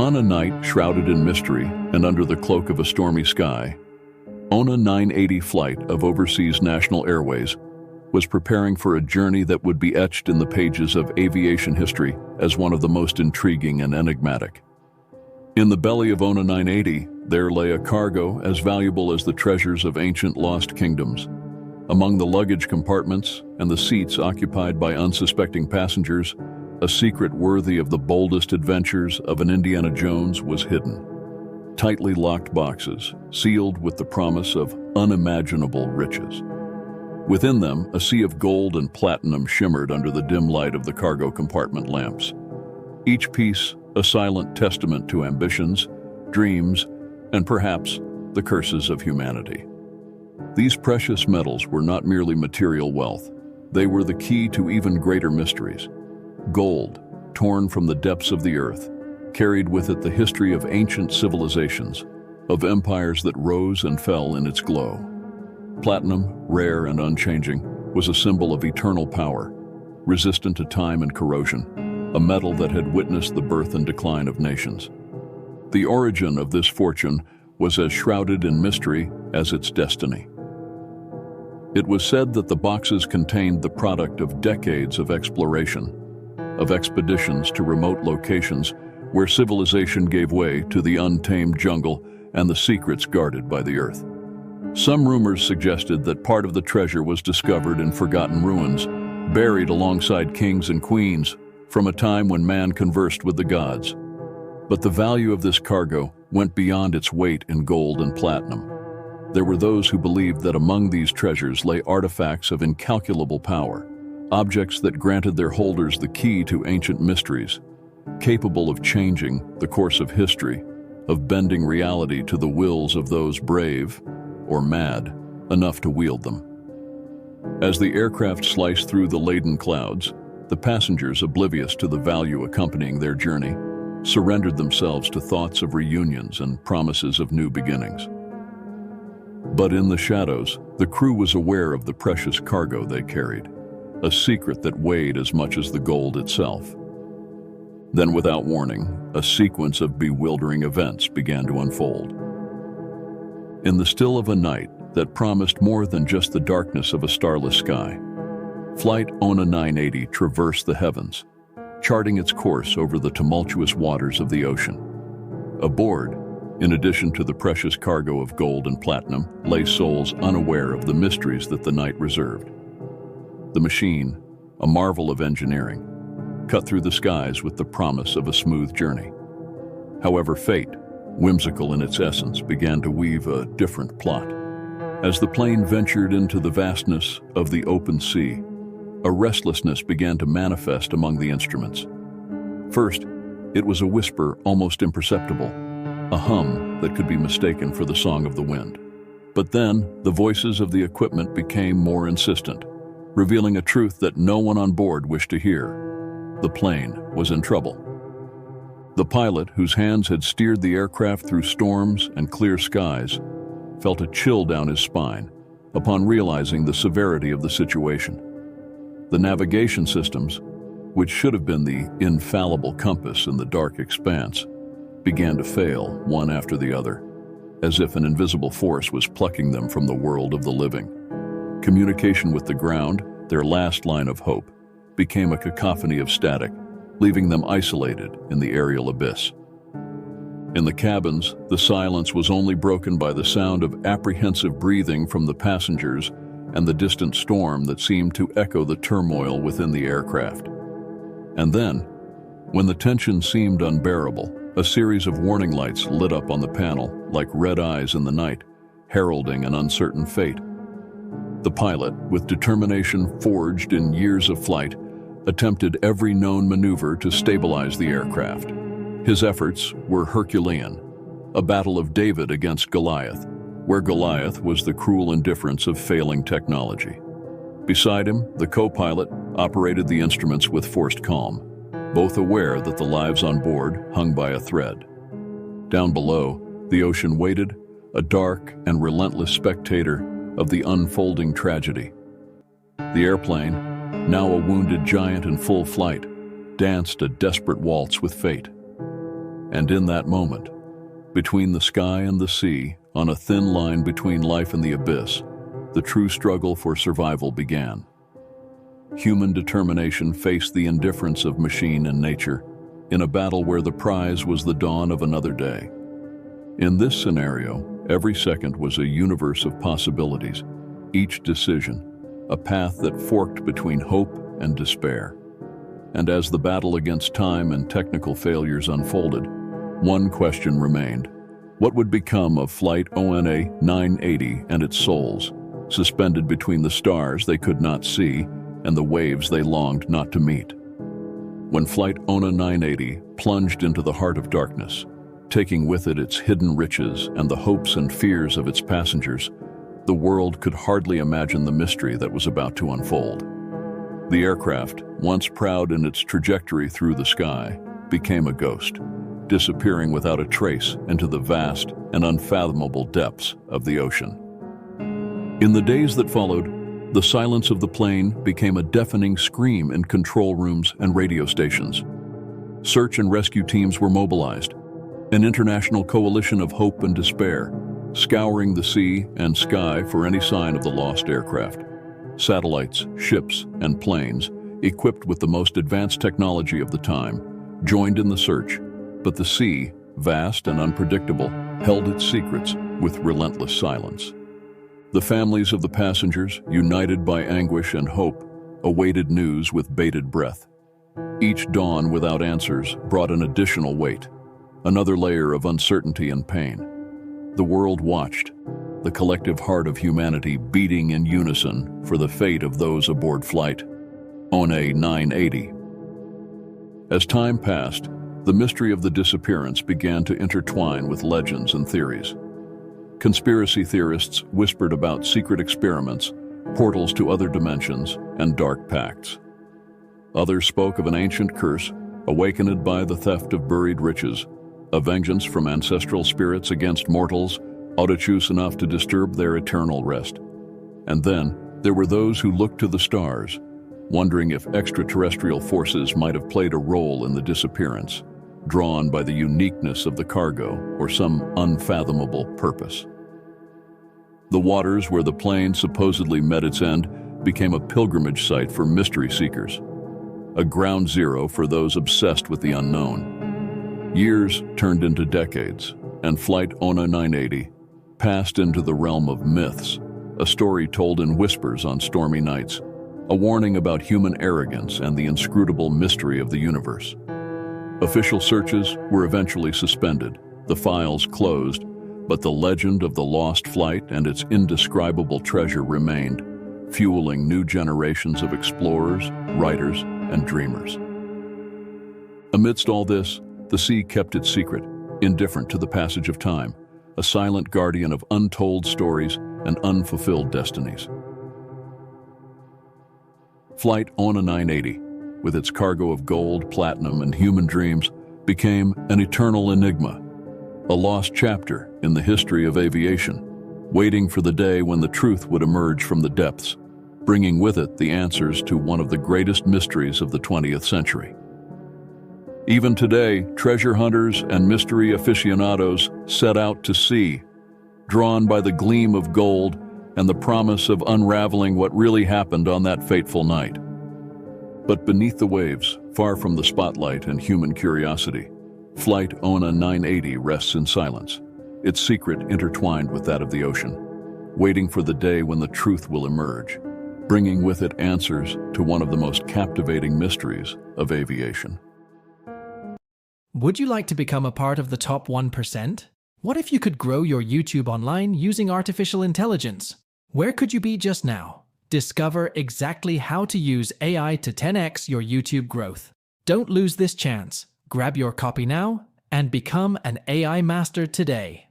On a night shrouded in mystery and under the cloak of a stormy sky, ONA 980 flight of Overseas National Airways was preparing for a journey that would be etched in the pages of aviation history as one of the most intriguing and enigmatic. In the belly of ONA 980, there lay a cargo as valuable as the treasures of ancient lost kingdoms. Among the luggage compartments and the seats occupied by unsuspecting passengers, a secret worthy of the boldest adventures of an Indiana Jones was hidden. Tightly locked boxes, sealed with the promise of unimaginable riches. Within them, a sea of gold and platinum shimmered under the dim light of the cargo compartment lamps. Each piece a silent testament to ambitions, dreams, and perhaps the curses of humanity. These precious metals were not merely material wealth. They were the key to even greater mysteries. Gold, torn from the depths of the earth, carried with it the history of ancient civilizations, of empires that rose and fell in its glow. Platinum, rare and unchanging, was a symbol of eternal power, resistant to time and corrosion, a metal that had witnessed the birth and decline of nations. The origin of this fortune was as shrouded in mystery as its destiny. It was said that the boxes contained the product of decades of exploration, of expeditions to remote locations where civilization gave way to the untamed jungle and the secrets guarded by the earth. Some rumors suggested that part of the treasure was discovered in forgotten ruins, buried alongside kings and queens from a time when man conversed with the gods. But the value of this cargo went beyond its weight in gold and platinum. There were those who believed that among these treasures lay artifacts of incalculable power, objects that granted their holders the key to ancient mysteries, capable of changing the course of history, of bending reality to the wills of those brave, or mad, enough to wield them. As the aircraft sliced through the laden clouds, the passengers, oblivious to the value accompanying their journey, surrendered themselves to thoughts of reunions and promises of new beginnings. But in the shadows, the crew was aware of the precious cargo they carried, a secret that weighed as much as the gold itself. Then, without warning, a sequence of bewildering events began to unfold. In the still of a night that promised more than just the darkness of a starless sky, Flight ONA 980 traversed the heavens, charting its course over the tumultuous waters of the ocean. Aboard, in addition to the precious cargo of gold and platinum, lay souls unaware of the mysteries that the night reserved. The machine, a marvel of engineering, cut through the skies with the promise of a smooth journey. However, fate, whimsical in its essence, began to weave a different plot. As the plane ventured into the vastness of the open sea, a restlessness began to manifest among the instruments. First, it was a whisper almost imperceptible, a hum that could be mistaken for the song of the wind. But then, the voices of the equipment became more insistent, revealing a truth that no one on board wished to hear. The plane was in trouble. The pilot, whose hands had steered the aircraft through storms and clear skies, felt a chill down his spine upon realizing the severity of the situation. The navigation systems, which should have been the infallible compass in the dark expanse, began to fail one after the other, as if an invisible force was plucking them from the world of the living. Communication with the ground, their last line of hope, became a cacophony of static, leaving them isolated in the aerial abyss. In the cabins, the silence was only broken by the sound of apprehensive breathing from the passengers and the distant storm that seemed to echo the turmoil within the aircraft. And then, when the tension seemed unbearable, a series of warning lights lit up on the panel like red eyes in the night, heralding an uncertain fate. The pilot, with determination forged in years of flight, attempted every known maneuver to stabilize the aircraft. His efforts were Herculean, a battle of David against Goliath, where Goliath was the cruel indifference of failing technology. Beside him, the co-pilot operated the instruments with forced calm, both aware that the lives on board hung by a thread. Down below, the ocean waited, a dark and relentless spectator of the unfolding tragedy. The airplane, now a wounded giant in full flight, danced a desperate waltz with fate. And in that moment, between the sky and the sea, on a thin line between life and the abyss, the true struggle for survival began. Human determination faced the indifference of machine and nature, in a battle where the prize was the dawn of another day. In this scenario, every second was a universe of possibilities, each decision a path that forked between hope and despair. And as the battle against time and technical failures unfolded, one question remained. What would become of Flight ONA 980 and its souls, suspended between the stars they could not see and the waves they longed not to meet? When Flight ONA 980 plunged into the heart of darkness, taking with it its hidden riches and the hopes and fears of its passengers, the world could hardly imagine the mystery that was about to unfold. The aircraft, once proud in its trajectory through the sky, became a ghost, disappearing without a trace into the vast and unfathomable depths of the ocean. In the days that followed, the silence of the plane became a deafening scream in control rooms and radio stations. Search and rescue teams were mobilized, an international coalition of hope and despair, scouring the sea and sky for any sign of the lost aircraft. Satellites, ships, and planes, equipped with the most advanced technology of the time, joined in the search, but the sea, vast and unpredictable, held its secrets with relentless silence. The families of the passengers, united by anguish and hope, awaited news with bated breath. Each dawn without answers brought an additional weight, another layer of uncertainty and pain. The world watched, the collective heart of humanity beating in unison for the fate of those aboard Flight ONA 980. As time passed, the mystery of the disappearance began to intertwine with legends and theories. Conspiracy theorists whispered about secret experiments, portals to other dimensions, and dark pacts. Others spoke of an ancient curse, awakened by the theft of buried riches, a vengeance from ancestral spirits against mortals, audacious enough to disturb their eternal rest. And then there were those who looked to the stars, wondering if extraterrestrial forces might have played a role in the disappearance, drawn by the uniqueness of the cargo or some unfathomable purpose. The waters where the plane supposedly met its end became a pilgrimage site for mystery seekers, a ground zero for those obsessed with the unknown. Years turned into decades, and Flight ONA 980 passed into the realm of myths, a story told in whispers on stormy nights, a warning about human arrogance and the inscrutable mystery of the universe. Official searches were eventually suspended, the files closed, but the legend of the lost flight and its indescribable treasure remained, fueling new generations of explorers, writers, and dreamers. Amidst all this, the sea kept its secret, indifferent to the passage of time, a silent guardian of untold stories and unfulfilled destinies. Flight ONA 980, with its cargo of gold, platinum, and human dreams, became an eternal enigma, a lost chapter in the history of aviation, waiting for the day when the truth would emerge from the depths, bringing with it the answers to one of the greatest mysteries of the 20th century. Even today, treasure hunters and mystery aficionados set out to sea, drawn by the gleam of gold and the promise of unraveling what really happened on that fateful night. But beneath the waves, far from the spotlight and human curiosity, Flight ONA 980 rests in silence, its secret intertwined with that of the ocean, waiting for the day when the truth will emerge, bringing with it answers to one of the most captivating mysteries of aviation. Would you like to become a part of the top 1%? What if you could grow your YouTube online using artificial intelligence? Where could you be just now? Discover exactly how to use AI to 10x your YouTube growth. Don't lose this chance. Grab your copy now and become an AI master today.